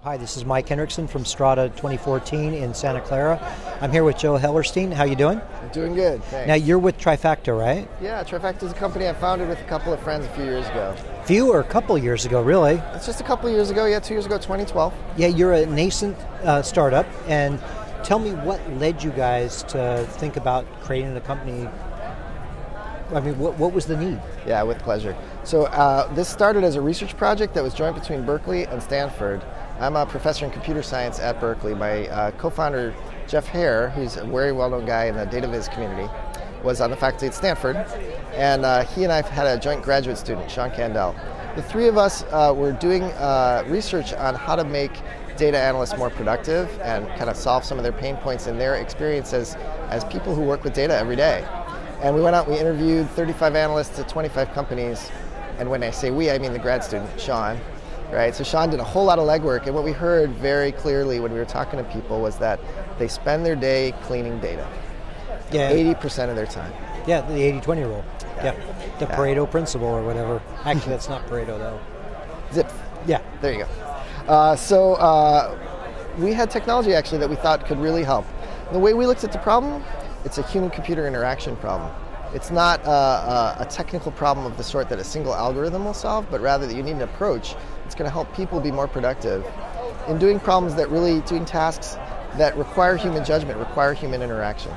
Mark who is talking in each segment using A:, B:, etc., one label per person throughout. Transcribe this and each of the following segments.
A: Hi, this is Mike Hendrickson from Strata 2014 in Santa Clara. I'm here with Joe Hellerstein. How you doing?
B: Doing good, thanks.
A: Now, you're with Trifacta, right?
B: Yeah, Trifacta is a company I founded with a couple of friends a few years ago.
A: Few or a couple years ago, really?
B: It's just a couple of years ago, 2 years ago, 2012.
A: Yeah, you're a nascent startup, and tell me what led you guys to think about creating a company. I mean, what was the need?
B: Yeah, with pleasure. So this started as a research project that was joint between Berkeley and Stanford. I'm a professor in computer science at Berkeley. My co-founder, Jeff Hare, who's a very well-known guy in the data viz community, was on the faculty at Stanford. And he and I had a joint graduate student, Sean Candell. The three of us were doing research on how to make data analysts more productive and kind of solve some of their pain points in their experiences as people who work with data every day. And we went out, we interviewed 35 analysts at 25 companies. And when I say we, I mean the grad student, Sean. Right? So Sean did a whole lot of legwork, and what we heard very clearly when we were talking to people was that they spend their day cleaning data.
A: Yeah.
B: 80% of their time.
A: Yeah, the 80-20 rule. Yeah. The Pareto principle or whatever. Actually, that's not Pareto, though.
B: Zip.
A: Yeah.
B: There you go. So we had technology, actually, that we thought could really help. The way we looked at the problem, it's a human-computer interaction problem. It's not a technical problem of the sort that a single algorithm will solve, but rather that you need an approach that's going to help people be more productive in doing doing tasks that require human judgment, require human interaction.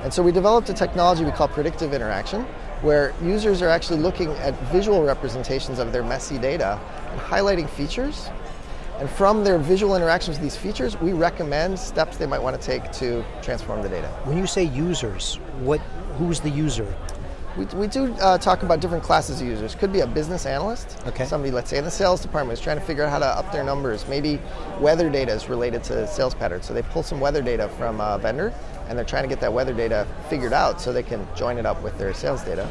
B: And so we developed a technology we call predictive interaction, where users are actually looking at visual representations of their messy data and highlighting features. And from their visual interactions with these features, we recommend steps they might want to take to transform the data.
A: When you say users, who's the user?
B: We do talk about different classes of users. Could be a business analyst, somebody, let's say, in the sales department is trying to figure out how to up their numbers. Maybe weather data is related to sales patterns. So they pull some weather data from a vendor, and they're trying to get that weather data figured out so they can join it up with their sales data.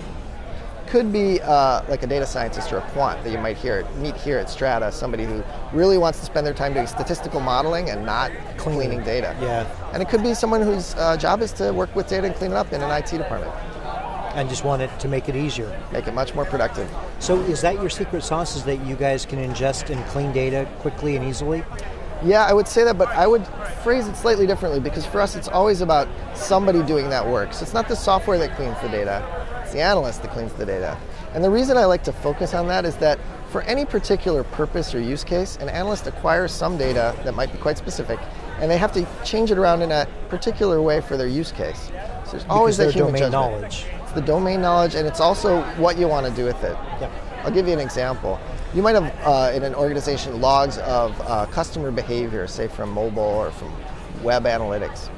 B: Could be like a data scientist or a quant that you might meet here at Strata, somebody who really wants to spend their time doing statistical modeling and not cleaning data.
A: Yeah.
B: And it could be someone whose job is to work with data and clean it up in an IT department.
A: And just want it to make it easier.
B: Make it much more productive.
A: So is that your secret sauce, is that you guys can ingest and clean data quickly and easily?
B: Yeah, I would say that, but I would phrase it slightly differently, because for us it's always about somebody doing that work. So it's not the software that cleans the data, it's the analyst that cleans the data. And the reason I like to focus on that is that for any particular purpose or use case, an analyst acquires some data that might be quite specific, and they have to change it around in a particular way for their use case. So there's always that human judgment.
A: Knowledge.
B: It's the domain knowledge, and it's also what you want to do with it.
A: Yep.
B: I'll give you an example. You might have, in an organization, logs of customer behavior, say from mobile or from web analytics.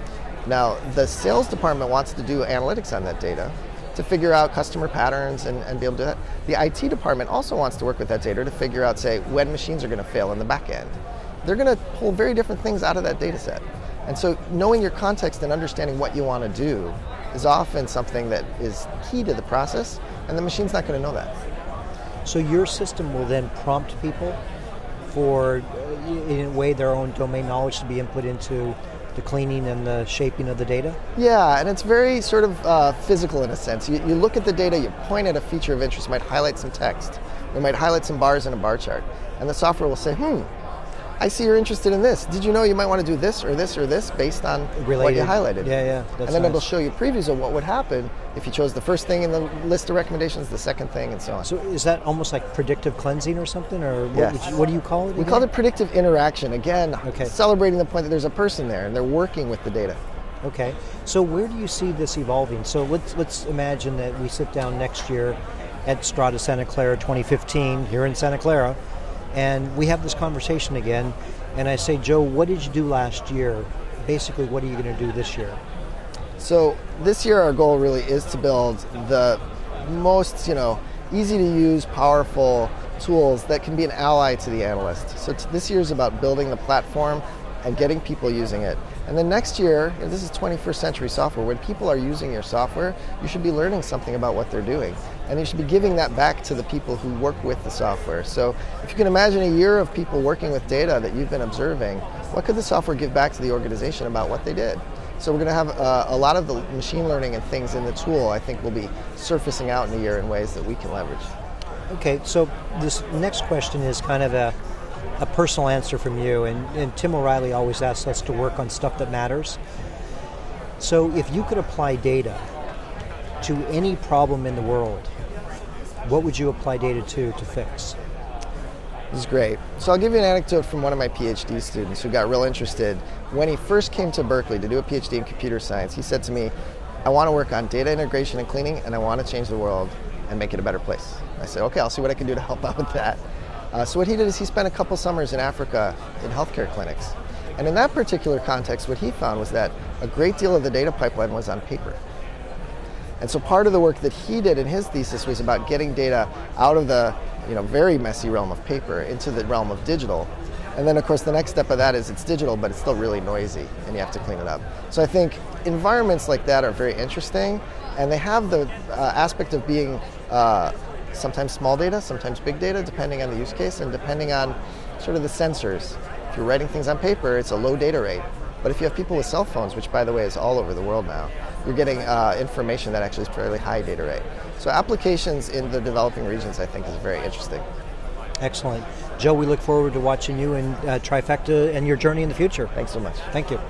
B: Now, the sales department wants to do analytics on that data to figure out customer patterns and be able to do that. The IT department also wants to work with that data to figure out, say, when machines are going to fail in the back end. They're going to pull very different things out of that data set. And so knowing your context and understanding what you want to do is often something that is key to the process, and the machine's not going to know that.
A: So your system will then prompt people for, in a way, their own domain knowledge to be input into the cleaning and the shaping of the data?
B: Yeah, and it's very sort of physical in a sense. You look at the data, you point at a feature of interest, you might highlight some text, you might highlight some bars in a bar chart, and the software will say, I see you're interested in this. Did you know you might want to do this or this or this based on what you highlighted?
A: Yeah,
B: and then it'll show you previews of what would happen if you chose the first thing in the list of recommendations, the second thing, and so on.
A: So is that almost like predictive cleansing or something? Or what do you call it?
B: We call it predictive interaction. Again, celebrating the point that there's a person there and they're working with the data.
A: Okay. So where do you see this evolving? So let's imagine that we sit down next year at Strata Santa Clara 2015 here in Santa Clara, and we have this conversation again, and I say, Joe, what did you do last year? Basically, what are you going to do this year?
B: So this year our goal really is to build the most, easy to use, powerful tools that can be an ally to the analyst. So this year is about building the platform and getting people using it. And then next year, this is 21st century software, when people are using your software, you should be learning something about what they're doing. And you should be giving that back to the people who work with the software. So if you can imagine a year of people working with data that you've been observing, what could the software give back to the organization about what they did? So we're going to have a lot of the machine learning and things in the tool, I think, will be surfacing out in a year in ways that we can leverage.
A: Okay, so this next question is kind of a a personal answer from you, and Tim O'Reilly always asks us to work on stuff that matters. So if you could apply data to any problem in the world, what would you apply data to fix?
B: This is great. So I'll give you an anecdote from one of my PhD students who got real interested. When he first came to Berkeley to do a PhD in computer science, he said to me, I want to work on data integration and cleaning, and I want to change the world and make it a better place. I said, okay, I'll see what I can do to help out with that. So what he did is he spent a couple summers in Africa in healthcare clinics. And in that particular context, what he found was that a great deal of the data pipeline was on paper. And so part of the work that he did in his thesis was about getting data out of the very messy realm of paper into the realm of digital. And then, of course, the next step of that is it's digital, but it's still really noisy, and you have to clean it up. So I think environments like that are very interesting, and they have the aspect of being sometimes small data, sometimes big data, depending on the use case and depending on sort of the sensors. If you're writing things on paper, it's a low data rate. But if you have people with cell phones, which by the way is all over the world now, you're getting information that actually is fairly high data rate. So applications in the developing regions, I think, is very interesting.
A: Excellent. Joe, we look forward to watching you in Trifecta and your journey in the future.
B: Thanks so much.
A: Thank you.